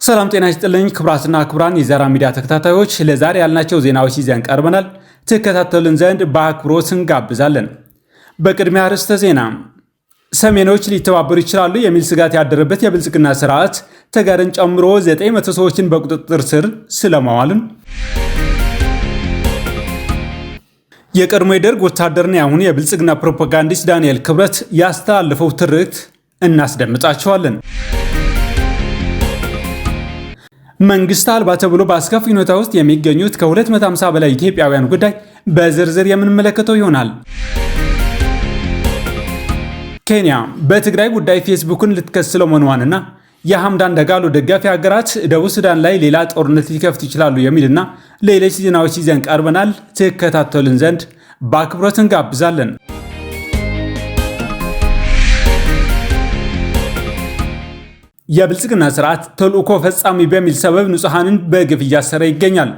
ሰላም ጤና ይስጥልኝ ክብራትና ክብራን የዛራ ሚዲያ ተከታታዮች ለዛሬ ያልናቸው ዜናዎች ይዘን ቀርበናል። ተከታተሉን ዘንድ በአክብሮት እንጋብዛለን። በቅድሚያ ርዕሰ ዜና ሰሜኖች ሊተባበሩ ይችላሉ የሚል ስጋት ያደረበት የብልጽግና ስርዓት ተጋርን ጨምሮ 900 ሰዎችን በቁጥጥር ስር ስለማዋልን፣ የቀድሞ የደርግ ወታደርና ያሁን የብልጽግና ፕሮፓጋንዲስት ዳንኤል ክብረት ያስተላለፈው ትርክት እናስደምጣቸዋለን። መንግስት አልባ ተብሎ በአስከፊ ሁኔታ ውስጥ የሚገኙት ከ250 በላይ ኢትዮጵያውያን ጉዳይ በዝርዝር የምንመለከተው ይሆናል። ኬንያ በትግራይ ጉዳይ ፌስቡክን ልትከስለው መሆኗንና የሐምዳን ደጋሎ ደጋፊ ሀገራት ደቡብ ሱዳን ላይ ሌላ ጦርነት ሊከፍቱ ይችላሉ የሚልና ሌሎች ዜናዎች ይዘን ቀርበናል። ተከታተሉን ዘንድ በአክብሮት እንጋብዛለን። የብልጽግና ስርዓት ተልእኮ ፈጻሚ በሚል ሰበብ ንጹሃንን በግፍ እያሰረ ይገኛል።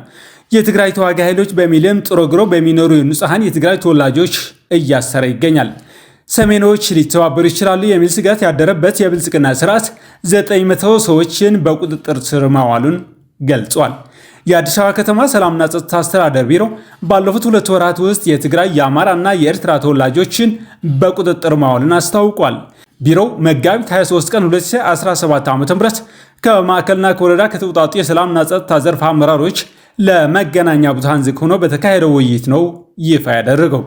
የትግራይ ተዋጊ ኃይሎች በሚልም ጥሮ ግሮ በሚኖሩ ንጹሃን የትግራይ ተወላጆች እያሰረ ይገኛል። ሰሜኖች ሊተባበሩ ይችላሉ የሚል ስጋት ያደረበት የብልጽግና ስርዓት 900 ሰዎችን በቁጥጥር ስር ማዋሉን ገልጿል። የአዲስ አበባ ከተማ ሰላምና ጸጥታ አስተዳደር ቢሮ ባለፉት 2 ወራት ውስጥ የትግራይ የአማራና የኤርትራ ተወላጆችን በቁጥጥር ማዋሉን አስታውቋል። ቢሮው መጋቢት 23 ቀን 2017 ዓ.ም ከማዕከልና ከወረዳ ከተውጣጡ የሰላምና ጸጥታ ዘርፍ አመራሮች ለመገናኛ ብዙሃን ዝግ ሆኖ በተካሄደው ውይይት ነው ይፋ ያደረገው።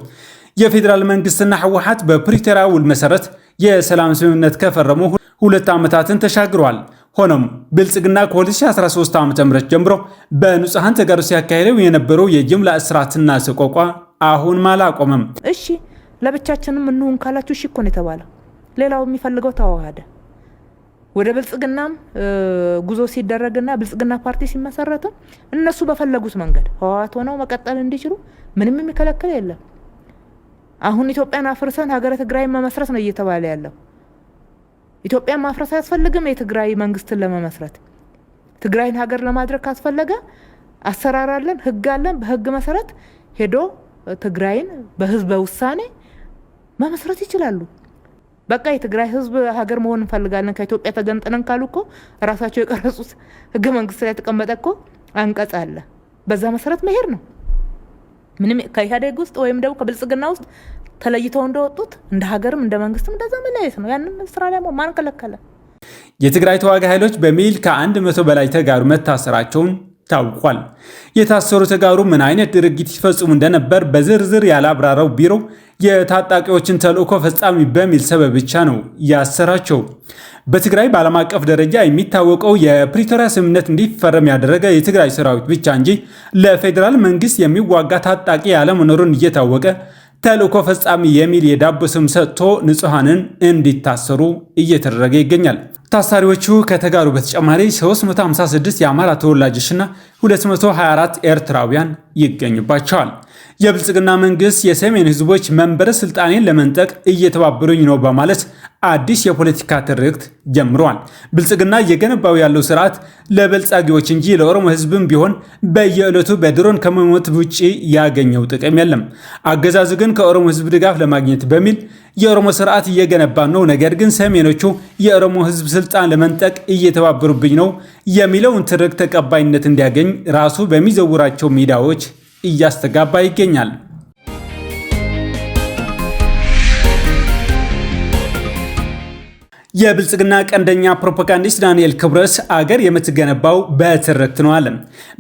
የፌዴራል መንግስትና ህወሓት በፕሪቶሪያ ውል መሰረት የሰላም ስምምነት ከፈረሙ 2 ዓመታትን ተሻግረዋል። ሆኖም ብልጽግና ከ2013 ዓ.ም ጀምሮ በንጹሃን ተጋሩ ሲያካሄደው የነበረው የጅምላ እስራትና ሰቆቃ አሁን አላቆመም። እሺ ለብቻችንም እንሁን ካላችሁ እሺ እኮ ነው የተባለው። ሌላው የሚፈልገው ተዋሃደ ወደ ብልጽግናም ጉዞ ሲደረግና ብልጽግና ፓርቲ ሲመሰረት እነሱ በፈለጉት መንገድ ህወሓት ሆነው መቀጠል እንዲችሉ ምንም የሚከለክል የለም። አሁን ኢትዮጵያን አፍርሰን ሀገረ ትግራይ መመስረት ነው እየተባለ ያለው። ኢትዮጵያን ማፍረስ አያስፈልግም። የትግራይ መንግስትን ለመመስረት ትግራይን ሀገር ለማድረግ ካስፈለገ አሰራር አለን፣ ህግ አለን። በህግ መሰረት ሄዶ ትግራይን በህዝበ ውሳኔ መመስረት ይችላሉ። በቃ የትግራይ ህዝብ ሀገር መሆን እንፈልጋለን ከኢትዮጵያ ተገንጥነን ካሉ እኮ ራሳቸው የቀረጹት ህገ መንግስት ላይ ተቀመጠ እኮ አንቀጽ አለ። በዛ መሰረት መሄድ ነው። ምንም ከኢህአዴግ ውስጥ ወይም ደግሞ ከብልጽግና ውስጥ ተለይተው እንደወጡት እንደ ሀገርም እንደ መንግስትም እንደዛ መለያየት ነው። ያንን ስራ ላይ ማን ከለከለ? የትግራይ ተዋጊ ኃይሎች በሚል ከ100 በላይ ተጋሩ መታሰራቸውን ታውቋል። የታሰሩ ተጋሩ ምን አይነት ድርጊት ይፈጽሙ እንደነበር በዝርዝር ያላብራራው ቢሮ የታጣቂዎችን ተልእኮ ፈጻሚ በሚል ሰበብ ብቻ ነው ያሰራቸው። በትግራይ በዓለም አቀፍ ደረጃ የሚታወቀው የፕሪቶሪያ ስምምነት እንዲፈረም ያደረገ የትግራይ ሰራዊት ብቻ እንጂ ለፌዴራል መንግስት የሚዋጋ ታጣቂ ያለመኖሩን እየታወቀ ተልእኮ ፈጻሚ የሚል የዳቦ ስም ሰጥቶ ንጹሃንን እንዲታሰሩ እየተደረገ ይገኛል። ታሳሪዎቹ ከተጋሩ በተጨማሪ 356 የአማራ ተወላጆችና 224 ኤርትራውያን ይገኙባቸዋል። የብልጽግና መንግስት የሰሜን ህዝቦች መንበረ ስልጣኔን ለመንጠቅ እየተባበሩኝ ነው በማለት አዲስ የፖለቲካ ትርክት ጀምሯል። ብልጽግና እየገነባው ያለው ስርዓት ለበልጻጊዎች እንጂ ለኦሮሞ ህዝብም ቢሆን በየዕለቱ በድሮን ከመሞት ውጪ ያገኘው ጥቅም የለም። አገዛዙ ግን ከኦሮሞ ህዝብ ድጋፍ ለማግኘት በሚል የኦሮሞ ስርዓት እየገነባ ነው፣ ነገር ግን ሰሜኖቹ የኦሮሞ ህዝብ ስልጣን ለመንጠቅ እየተባበሩብኝ ነው የሚለውን ትርክት ተቀባይነት እንዲያገኝ ራሱ በሚዘውራቸው ሚዲያዎች እያስተጋባ ይገኛል። የብልጽግና ቀንደኛ ፕሮፓጋንዲስት ዳንኤል ክብረት አገር የምትገነባው በትርክት ነው አለ።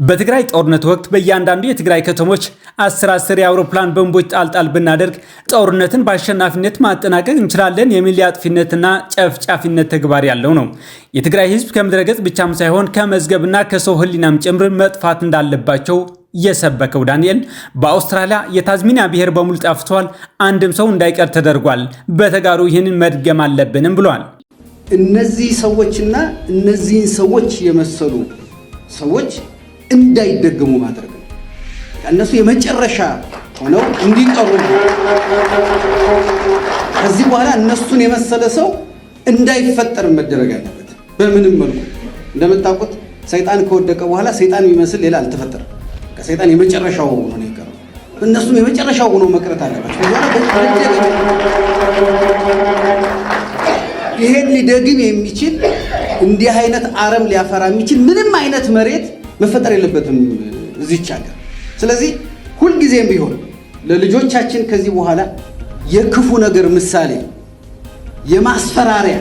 በትግራይ ጦርነት ወቅት በእያንዳንዱ የትግራይ ከተሞች 10 የአውሮፕላን ቦምቦች ጣልጣል ብናደርግ ጦርነትን በአሸናፊነት ማጠናቀቅ እንችላለን የሚል የአጥፊነትና ጨፍጫፊነት ተግባር ያለው ነው። የትግራይ ህዝብ ከምድረገጽ ብቻም ሳይሆን ከመዝገብና ከሰው ህሊናም ጭምር መጥፋት እንዳለባቸው የሰበከው ዳንኤል በአውስትራሊያ የታዝሚኒያ ብሔር በሙሉ ጠፍቷል፣ አንድም ሰው እንዳይቀር ተደርጓል፣ በተጋሩ ይህንን መድገም አለብንም ብሏል። እነዚህ ሰዎችና እነዚህን ሰዎች የመሰሉ ሰዎች እንዳይደገሙ ማድረግ ነው። እነሱ የመጨረሻ ሆነው እንዲቀሩ፣ ከዚህ በኋላ እነሱን የመሰለ ሰው እንዳይፈጠር መደረግ አለበት። በምንም መልኩ እንደምታውቁት ሰይጣን ከወደቀ በኋላ ሰይጣን የሚመስል ሌላ አልተፈጠረም። ከሰይጣን የመጨረሻው ሆኖ ነው የቀረው። እነሱም የመጨረሻው ሆኖ መቅረት አለበት። ይሄን ሊደግም የሚችል እንዲህ አይነት አረም ሊያፈራ የሚችል ምንም አይነት መሬት መፈጠር የለበትም እዚች ሀገር። ስለዚህ ሁልጊዜም ቢሆን ለልጆቻችን ከዚህ በኋላ የክፉ ነገር ምሳሌ የማስፈራሪያ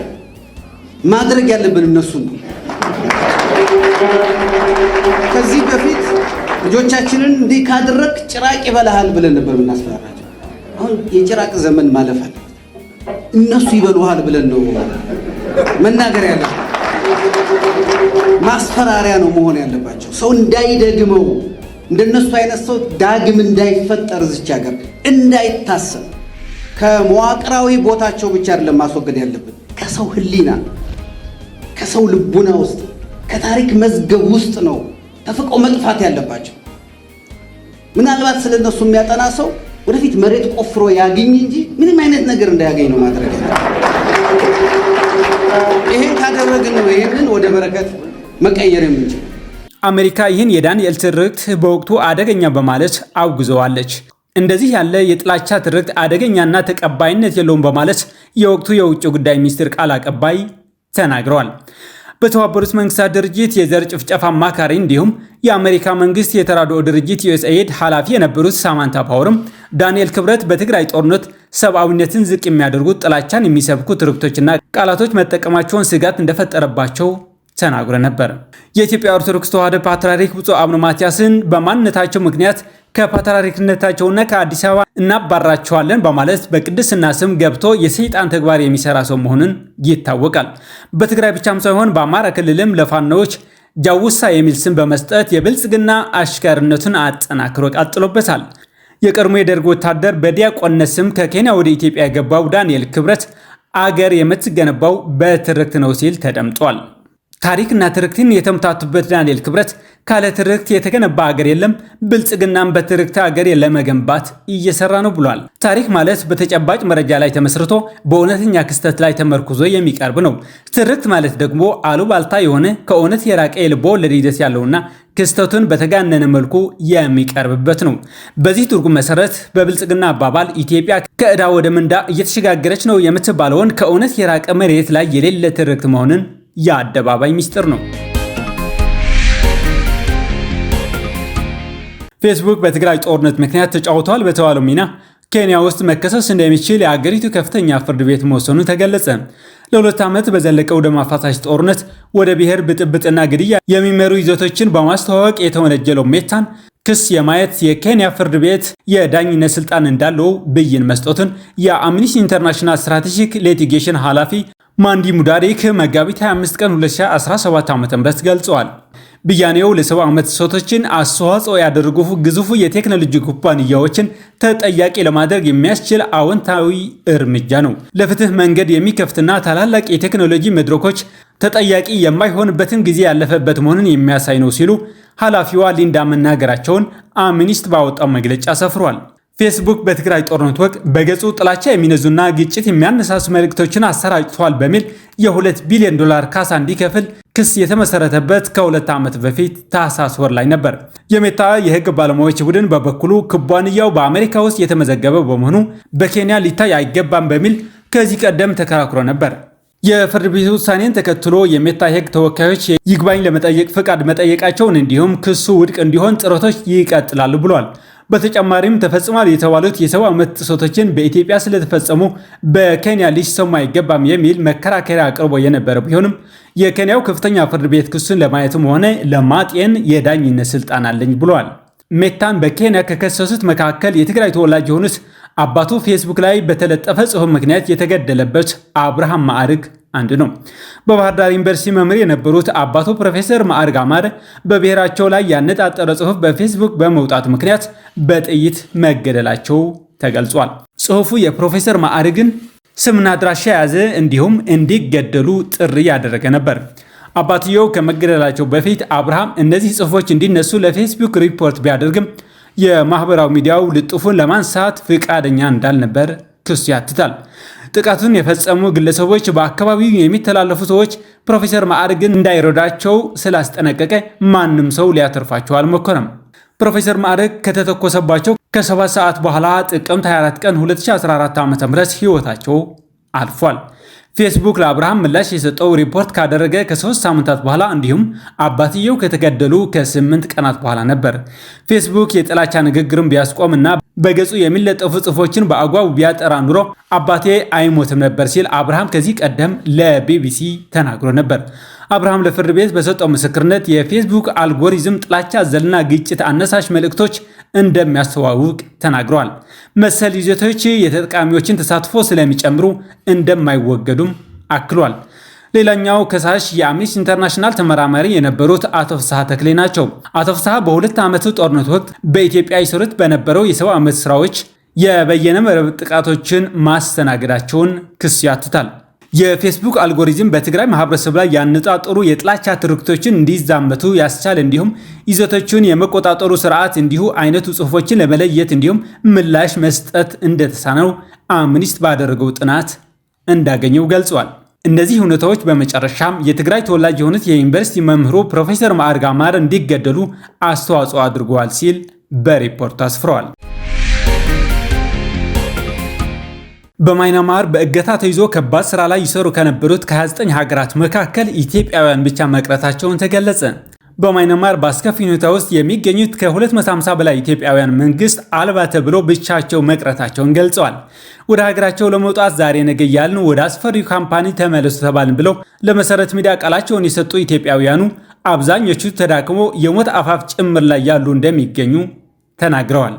ማድረግ ያለብን እነሱን ነው። ከዚህ በፊት ልጆቻችንን እንዲህ ካደረግ ጭራቅ ይበላሃል ብለን ነበር የምናስፈራራቸው። አሁን የጭራቅ ዘመን ማለፍ አለ። እነሱ ይበሉሃል ብለን ነው መናገር ያለብን። ማስፈራሪያ ነው መሆን ያለባቸው። ሰው እንዳይደግመው እንደነሱ አይነት ሰው ዳግም እንዳይፈጠር እዚች ሀገር እንዳይታሰብ ከመዋቅራዊ ቦታቸው ብቻ አይደለም ማስወገድ ያለብን፣ ከሰው ሕሊና ከሰው ልቡና ውስጥ ከታሪክ መዝገብ ውስጥ ነው ተፍቀው መጥፋት ያለባቸው። ምናልባት ስለነሱ የሚያጠና ሰው ወደፊት መሬት ቆፍሮ ያገኝ እንጂ ምንም አይነት ነገር እንዳያገኝ ነው ማድረግ ያለብን። ይሄን ካደረግን ነው ይሄንን ወደ በረከት መቀየር የምንችል። አሜሪካ ይህን የዳንኤል ትርክት በወቅቱ አደገኛ በማለት አውግዘዋለች። እንደዚህ ያለ የጥላቻ ትርክት አደገኛና ተቀባይነት የለውም በማለት የወቅቱ የውጭ ጉዳይ ሚኒስትር ቃል አቀባይ ተናግረዋል። በተባበሩት መንግስታት ድርጅት የዘር ጭፍጨፋ አማካሪ እንዲሁም የአሜሪካ መንግስት የተራድኦ ድርጅት ዩኤስኤይድ ኃላፊ የነበሩት ሳማንታ ፓወርም ዳንኤል ክብረት በትግራይ ጦርነት ሰብአዊነትን ዝቅ የሚያደርጉት ጥላቻን የሚሰብኩ ትርክቶችና ቃላቶች መጠቀማቸውን ስጋት እንደፈጠረባቸው ተናግሮ ነበር። የኢትዮጵያ ኦርቶዶክስ ተዋሕዶ ፓትርያርክ ብፁዕ አቡነ ማትያስን በማንነታቸው ምክንያት ከፓትርያርክነታቸውና ከአዲስ አበባ እናባራቸዋለን በማለት በቅድስና ስም ገብቶ የሰይጣን ተግባር የሚሰራ ሰው መሆኑን ይታወቃል። በትግራይ ብቻም ሳይሆን በአማራ ክልልም ለፋኖዎች ጃውሳ የሚል ስም በመስጠት የብልጽግና አሽከርነቱን አጠናክሮ ቀጥሎበታል። የቀድሞ የደርግ ወታደር በዲያቆንነት ስም ከኬንያ ወደ ኢትዮጵያ የገባው ዳንኤል ክብረት አገር የምትገነባው በትርክት ነው ሲል ተደምጧል። ታሪክና ትርክትን የተምታቱበት ዳንኤል ክብረት ካለ ትርክት የተገነባ አገር የለም፣ ብልጽግናም በትርክት አገር ለመገንባት እየሰራ ነው ብሏል። ታሪክ ማለት በተጨባጭ መረጃ ላይ ተመስርቶ በእውነተኛ ክስተት ላይ ተመርኩዞ የሚቀርብ ነው። ትርክት ማለት ደግሞ አሉባልታ የሆነ ከእውነት የራቀ የልብ ወለድ ይዘት ያለውና ክስተቱን በተጋነነ መልኩ የሚቀርብበት ነው። በዚህ ትርጉም መሰረት በብልጽግና አባባል ኢትዮጵያ ከዕዳ ወደ ምንዳ እየተሸጋገረች ነው የምትባለውን ከእውነት የራቀ መሬት ላይ የሌለ ትርክት መሆንን የአደባባይ ሚስጥር ነው። ፌስቡክ በትግራይ ጦርነት ምክንያት ተጫውቷል በተባለው ሚና ኬንያ ውስጥ መከሰስ እንደሚችል የአገሪቱ ከፍተኛ ፍርድ ቤት መወሰኑ ተገለጸ። ለ2 ዓመት በዘለቀው ደም አፋሳሽ ጦርነት ወደ ብሔር ብጥብጥና ግድያ የሚመሩ ይዘቶችን በማስተዋወቅ የተወነጀለው ሜታን ክስ የማየት የኬንያ ፍርድ ቤት የዳኝነት ስልጣን እንዳለው ብይን መስጠቱን የአምኒስቲ ኢንተርናሽናል ስትራቴጂክ ሊቲጌሽን ኃላፊ ማንዲ ሙዳሪክ መጋቢት 25 ቀን 2017 ዓ.ም ገልጸዋል። ብያኔው ለ70 ዓመት ጥሰቶችን አስተዋጽኦ ያደረጉ ግዙፍ የቴክኖሎጂ ኩባንያዎችን ተጠያቂ ለማድረግ የሚያስችል አዎንታዊ እርምጃ ነው። ለፍትህ መንገድ የሚከፍትና ታላላቅ የቴክኖሎጂ መድረኮች ተጠያቂ የማይሆንበትን ጊዜ ያለፈበት መሆኑን የሚያሳይ ነው ሲሉ ኃላፊዋ ሊንዳ መናገራቸውን አምኒስቲ ባወጣው መግለጫ ሰፍሯል። ፌስቡክ በትግራይ ጦርነት ወቅት በገጹ ጥላቻ የሚነዙና ግጭት የሚያነሳሱ መልእክቶችን አሰራጭቷል በሚል የ$2 ቢሊዮን ካሳ እንዲከፍል ክስ የተመሰረተበት ከ2 ዓመት በፊት ታህሳስ ወር ላይ ነበር። የሜታ የህግ ባለሙያዎች ቡድን በበኩሉ ኩባንያው በአሜሪካ ውስጥ የተመዘገበ በመሆኑ በኬንያ ሊታይ አይገባም በሚል ከዚህ ቀደም ተከራክሮ ነበር። የፍርድ ቤቱ ውሳኔን ተከትሎ የሜታ የህግ ተወካዮች ይግባኝ ለመጠየቅ ፍቃድ መጠየቃቸውን እንዲሁም ክሱ ውድቅ እንዲሆን ጥረቶች ይቀጥላሉ ብሏል። በተጨማሪም ተፈጽሟል የተባሉት የ70 ዓመት ጥሰቶችን በኢትዮጵያ ስለተፈጸሙ በኬንያ ሊሰሙ አይገባም የሚል መከራከሪያ አቅርቦ የነበረ ቢሆንም የኬንያው ከፍተኛ ፍርድ ቤት ክሱን ለማየትም ሆነ ለማጤን የዳኝነት ስልጣን አለኝ ብሏል። ሜታን በኬንያ ከከሰሱት መካከል የትግራይ ተወላጅ የሆኑት አባቱ ፌስቡክ ላይ በተለጠፈ ጽሑፍ ምክንያት የተገደለበት አብርሃም ማዕርግ አንዱ ነው። በባህር ዳር ዩኒቨርሲቲ መምህር የነበሩት አባቱ ፕሮፌሰር ማዕርግ አማረ በብሔራቸው ላይ ያነጣጠረ ጽሑፍ በፌስቡክ በመውጣት ምክንያት በጥይት መገደላቸው ተገልጿል። ጽሑፉ የፕሮፌሰር ማዕርግን ስምና አድራሻ የያዘ እንዲሁም እንዲገደሉ ጥሪ ያደረገ ነበር። አባትየው ከመገደላቸው በፊት አብርሃም እነዚህ ጽሑፎች እንዲነሱ ለፌስቡክ ሪፖርት ቢያደርግም የማህበራዊ ሚዲያው ልጥፉን ለማንሳት ፍቃደኛ እንዳልነበር ክሱ ያትታል። ጥቃቱን የፈጸሙ ግለሰቦች በአካባቢው የሚተላለፉ ሰዎች ፕሮፌሰር ማዕርግን እንዳይረዳቸው ስላስጠነቀቀ ማንም ሰው ሊያተርፋቸው አልሞከረም። ፕሮፌሰር ማዕርግ ከተተኮሰባቸው ከ7 ሰዓት በኋላ ጥቅምት 24 ቀን 2014 ዓ.ም ህይወታቸው አልፏል። ፌስቡክ ለአብርሃም ምላሽ የሰጠው ሪፖርት ካደረገ ከ3 ሳምንታት በኋላ እንዲሁም አባትየው ከተገደሉ ከ8 ቀናት በኋላ ነበር። ፌስቡክ የጥላቻ ንግግርን ቢያስቆም እና በገጹ የሚለጠፉ ጽሑፎችን በአግባቡ ቢያጠራ ኑሮ አባቴ አይሞትም ነበር ሲል አብርሃም ከዚህ ቀደም ለቢቢሲ ተናግሮ ነበር። አብርሃም ለፍርድ ቤት በሰጠው ምስክርነት የፌስቡክ አልጎሪዝም ጥላቻ አዘልና ግጭት አነሳሽ መልእክቶች እንደሚያስተዋውቅ ተናግረዋል። መሰል ይዘቶች የተጠቃሚዎችን ተሳትፎ ስለሚጨምሩ እንደማይወገዱም አክሏል። ሌላኛው ከሳሽ የአምነስቲ ኢንተርናሽናል ተመራማሪ የነበሩት አቶ ፍስሐ ተክሌ ናቸው። አቶ ፍስሐ በ2 ዓመቱ ጦርነት ወቅት በኢትዮጵያ ይሰሩት በነበረው የሰብአዊ መብት ስራዎች የበየነ መረብ ጥቃቶችን ማስተናገዳቸውን ክስ ያትታል። የፌስቡክ አልጎሪዝም በትግራይ ማህበረሰብ ላይ ያነጣጠሩ የጥላቻ ትርክቶችን እንዲዛመቱ ያስቻል እንዲሁም ይዘቶችን የመቆጣጠሩ ስርዓት እንዲሁ አይነቱ ጽሑፎችን ለመለየት እንዲሁም ምላሽ መስጠት እንደተሳነው አምነስቲ ባደረገው ጥናት እንዳገኘው ገልጿል። እነዚህ ሁኔታዎች በመጨረሻም የትግራይ ተወላጅ የሆኑት የዩኒቨርሲቲ መምህሩ ፕሮፌሰር ማዕርግ አማረ እንዲገደሉ አስተዋጽኦ አድርገዋል ሲል በሪፖርቱ አስፍረዋል። በማይናማር በእገታ ተይዞ ከባድ ስራ ላይ ይሰሩ ከነበሩት ከ29 ሀገራት መካከል ኢትዮጵያውያን ብቻ መቅረታቸውን ተገለጸ። በማይናማር በአስከፊ ሁኔታ ውስጥ የሚገኙት ከ250 በላይ ኢትዮጵያውያን መንግስት አልባ ተብሎ ብቻቸው መቅረታቸውን ገልጸዋል። ወደ ሀገራቸው ለመውጣት ዛሬ ነገ እያልን ወደ አስፈሪው ካምፓኒ ተመለሱ ተባልን ብለው ለመሰረት ሚዲያ ቃላቸውን የሰጡ ኢትዮጵያውያኑ አብዛኞቹ ተዳክሞ የሞት አፋፍ ጭምር ላይ ያሉ እንደሚገኙ ተናግረዋል።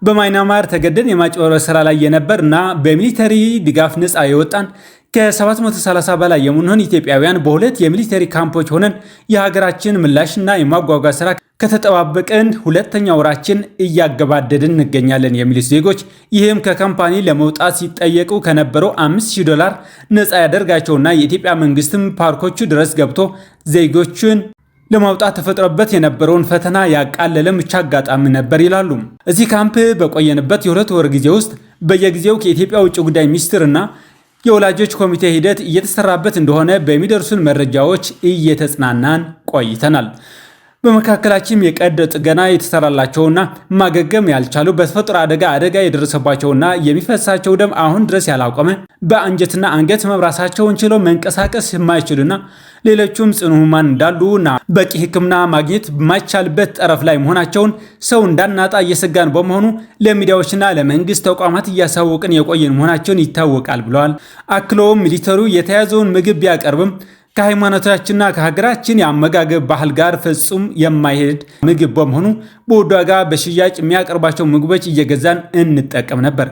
በማይናማር ተገደን የማጭበርበር ስራ ላይ የነበር እና በሚሊተሪ ድጋፍ ነፃ የወጣን ከ730 በላይ የምንሆን ኢትዮጵያውያን በሁለት የሚሊተሪ ካምፖች ሆነን የሀገራችን ምላሽና የማጓጓዝ ስራ ከተጠባበቀን 2ኛ ወራችን እያገባደድን እንገኛለን የሚሉት ዜጎች ይህም ከካምፓኒ ለመውጣት ሲጠየቁ ከነበረው $5000 ነፃ ያደርጋቸውና የኢትዮጵያ መንግስትም ፓርኮቹ ድረስ ገብቶ ዜጎችን ለማውጣት ተፈጥሮበት የነበረውን ፈተና ያቃለለ ምቹ አጋጣሚ ነበር ይላሉ። እዚህ ካምፕ በቆየንበት የ2 ወር ጊዜ ውስጥ በየጊዜው ከኢትዮጵያ ውጭ ጉዳይ ሚኒስትርና የወላጆች ኮሚቴ ሂደት እየተሰራበት እንደሆነ በሚደርሱን መረጃዎች እየተጽናናን ቆይተናል። በመካከላችን የቀዶ ጥገና የተሰራላቸውና ማገገም ያልቻሉ በተፈጥሮ አደጋ የደረሰባቸውና የሚፈሳቸው ደም አሁን ድረስ ያላቆመ በአንጀትና አንገት መብራሳቸውን ችለው መንቀሳቀስ የማይችሉና ሌሎቹም ጽኑ ህሙማን እንዳሉና በቂ ሕክምና ማግኘት በማይቻልበት ጠረፍ ላይ መሆናቸውን ሰው እንዳናጣ እየሰጋን በመሆኑ ለሚዲያዎችና ለመንግስት ተቋማት እያሳወቅን የቆየን መሆናቸውን ይታወቃል ብለዋል። አክለውም ሚሊተሩ የተያዘውን ምግብ ቢያቀርብም ከሃይማኖታችንና ከሀገራችን የአመጋገብ ባህል ጋር ፍጹም የማይሄድ ምግብ በመሆኑ በውድ ዋጋ በሽያጭ የሚያቀርባቸው ምግቦች እየገዛን እንጠቀም ነበር።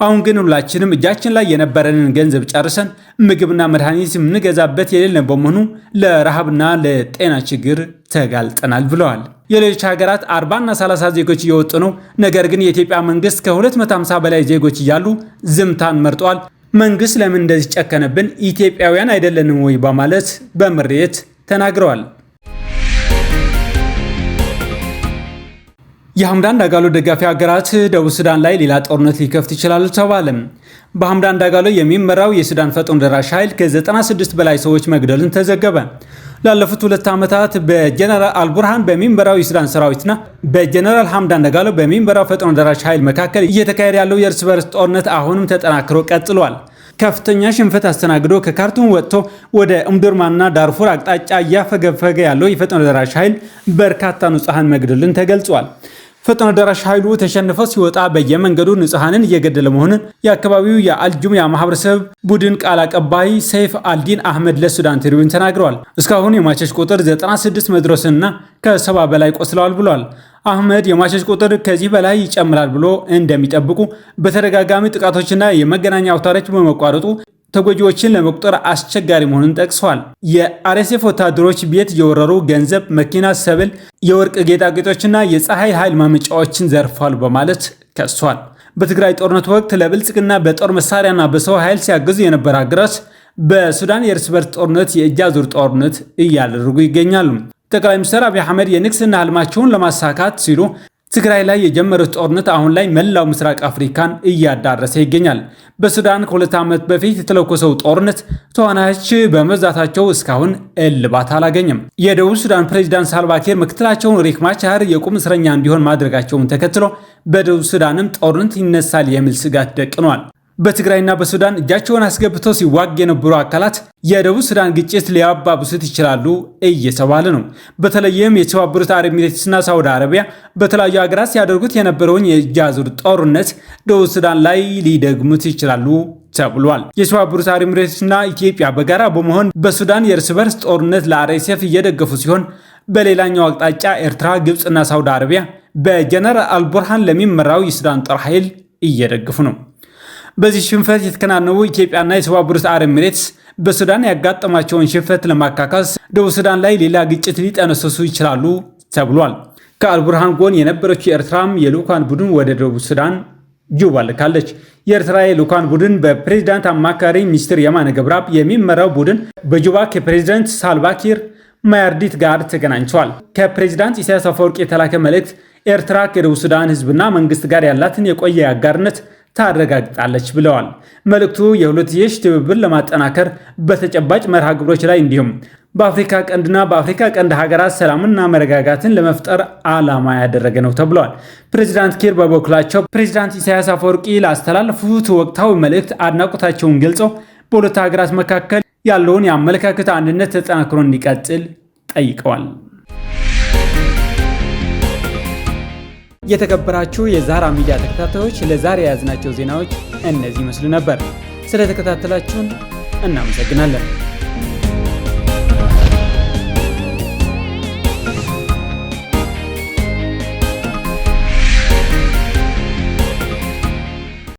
አሁን ግን ሁላችንም እጃችን ላይ የነበረንን ገንዘብ ጨርሰን ምግብና መድኃኒት የምንገዛበት የሌለን በመሆኑ ለረሃብና ለጤና ችግር ተጋልጠናል ብለዋል። የሌሎች ሀገራት 40 እና 30 ዜጎች እየወጡ ነው። ነገር ግን የኢትዮጵያ መንግስት ከ250 በላይ ዜጎች እያሉ ዝምታን መርጧል። መንግስት ለምን እንደዚህ ጨከነብን? ኢትዮጵያውያን አይደለንም ወይ? በማለት በምሬት ተናግረዋል። የሐምዳን ዳጋሎ ደጋፊ ሀገራት ደቡብ ሱዳን ላይ ሌላ ጦርነት ሊከፍት ይችላሉ ተባለ። በሐምዳን ዳጋሎ የሚመራው የሱዳን ፈጥኖ ደራሽ ኃይል ከ96 በላይ ሰዎች መግደሉን ተዘገበ። ላለፉት 2 ዓመታት በጀነራል አልቡርሃን በሚመራው የሱዳን ሰራዊትና በጀነራል ሐምዳን ዳጋሎ በሚመራው ፈጥኖ ደራሽ ኃይል መካከል እየተካሄደ ያለው የእርስ በርስ ጦርነት አሁንም ተጠናክሮ ቀጥሏል። ከፍተኛ ሽንፈት አስተናግዶ ከካርቱም ወጥቶ ወደ ኡምዱርማንና ዳርፉር አቅጣጫ እያፈገፈገ ያለው የፈጥኖ ደራሽ ኃይል በርካታ ንጹሃን መግደሉን ተገልጿል። ፈጥኖ ደራሽ ኃይሉ ተሸንፎ ሲወጣ በየመንገዱ ንጹሃንን እየገደለ መሆኑን የአካባቢው የአልጁሚያ ማህበረሰብ ቡድን ቃል አቀባይ ሰይፍ አልዲን አህመድ ለሱዳን ትሪቡን ተናግረዋል። እስካሁን የሟቾች ቁጥር 96 መድረስና ከ70 በላይ ቆስለዋል ብሏል። አህመድ የሟቾች ቁጥር ከዚህ በላይ ይጨምራል ብሎ እንደሚጠብቁ በተደጋጋሚ ጥቃቶችና የመገናኛ አውታሮች በመቋረጡ ተጎጂዎችን ለመቁጠር አስቸጋሪ መሆኑን ጠቅሷል። የአርኤስኤፍ ወታደሮች ቤት የወረሩ ገንዘብ፣ መኪና፣ ሰብል፣ የወርቅ ጌጣጌጦችና የፀሐይ ኃይል ማመንጫዎችን ዘርፏል በማለት ከሷል። በትግራይ ጦርነት ወቅት ለብልጽግና በጦር መሳሪያና በሰው ኃይል ሲያግዙ የነበረ ሀገራት በሱዳን የእርስ በርስ ጦርነት የእጅ አዙር ጦርነት እያደረጉ ይገኛሉ። ጠቅላይ ሚኒስትር አብይ አህመድ የንግስና ህልማቸውን ለማሳካት ሲሉ ትግራይ ላይ የጀመሩት ጦርነት አሁን ላይ መላው ምስራቅ አፍሪካን እያዳረሰ ይገኛል። በሱዳን ከ2 ዓመት በፊት የተለኮሰው ጦርነት ተዋናዮች በመብዛታቸው እስካሁን እልባት አላገኘም። የደቡብ ሱዳን ፕሬዝዳንት ሳልቫኪር ምክትላቸውን ሪክ ማቻር የቁም እስረኛ እንዲሆን ማድረጋቸውን ተከትሎ በደቡብ ሱዳንም ጦርነት ይነሳል የሚል ስጋት ደቅኗል። በትግራይና በሱዳን እጃቸውን አስገብተው ሲዋግ የነበሩ አካላት የደቡብ ሱዳን ግጭት ሊያባብሱት ይችላሉ እየተባለ ነው። በተለይም የተባበሩት አረብ ኤሚሬትስና ሳውዲ አረቢያ በተለያዩ ሀገራት ሲያደርጉት የነበረውን የእጅ አዙር ጦርነት ደቡብ ሱዳን ላይ ሊደግሙት ይችላሉ ተብሏል። የተባበሩት አረብ ኤሚሬትስና ኢትዮጵያ በጋራ በመሆን በሱዳን የእርስ በርስ ጦርነት ለአርኤስኤፍ እየደገፉ ሲሆን፣ በሌላኛው አቅጣጫ ኤርትራ፣ ግብፅና ሳውዲ አረቢያ በጀነራል አልቡርሃን ለሚመራው የሱዳን ጦር ኃይል እየደገፉ ነው። በዚህ ሽንፈት የተከናነቡ ኢትዮጵያና የተባበሩት አረብ ኤሚሬትስ በሱዳን ያጋጠማቸውን ሽንፈት ለማካካስ ደቡብ ሱዳን ላይ ሌላ ግጭት ሊጠነሰሱ ይችላሉ ተብሏል። ከአልቡርሃን ጎን የነበረችው ኤርትራም የልዑካን ቡድን ወደ ደቡብ ሱዳን ጁባ ልካለች። የኤርትራ የልዑካን ቡድን በፕሬዝዳንት አማካሪ ሚኒስትር የማነ ገብረአብ የሚመራው ቡድን በጁባ ከፕሬዝዳንት ሳልቫኪር ማያርዲት ጋር ተገናኝተዋል። ከፕሬዝዳንት ኢሳያስ አፈወርቂ የተላከ መልእክት ኤርትራ ከደቡብ ሱዳን ሕዝብና መንግስት ጋር ያላትን የቆየ አጋርነት ታረጋግጣለች ብለዋል። መልእክቱ የሁለትዮሽ ትብብር ለማጠናከር በተጨባጭ መርሃ ግብሮች ላይ እንዲሁም በአፍሪካ ቀንድና በአፍሪካ ቀንድ ሀገራት ሰላምና መረጋጋትን ለመፍጠር ዓላማ ያደረገ ነው ተብለዋል። ፕሬዚዳንት ኪር በበኩላቸው ፕሬዚዳንት ኢሳያስ አፈወርቂ ላስተላለፉት ወቅታዊ መልእክት አድናቆታቸውን ገልጸው በሁለቱ ሀገራት መካከል ያለውን የአመለካከት አንድነት ተጠናክሮ እንዲቀጥል ጠይቀዋል። የተከበራችሁ የዛራ ሚዲያ ተከታታዮች ለዛሬ የያዝናቸው ዜናዎች እነዚህ ይመስሉ ነበር። ስለተከታተላችሁን እናመሰግናለን።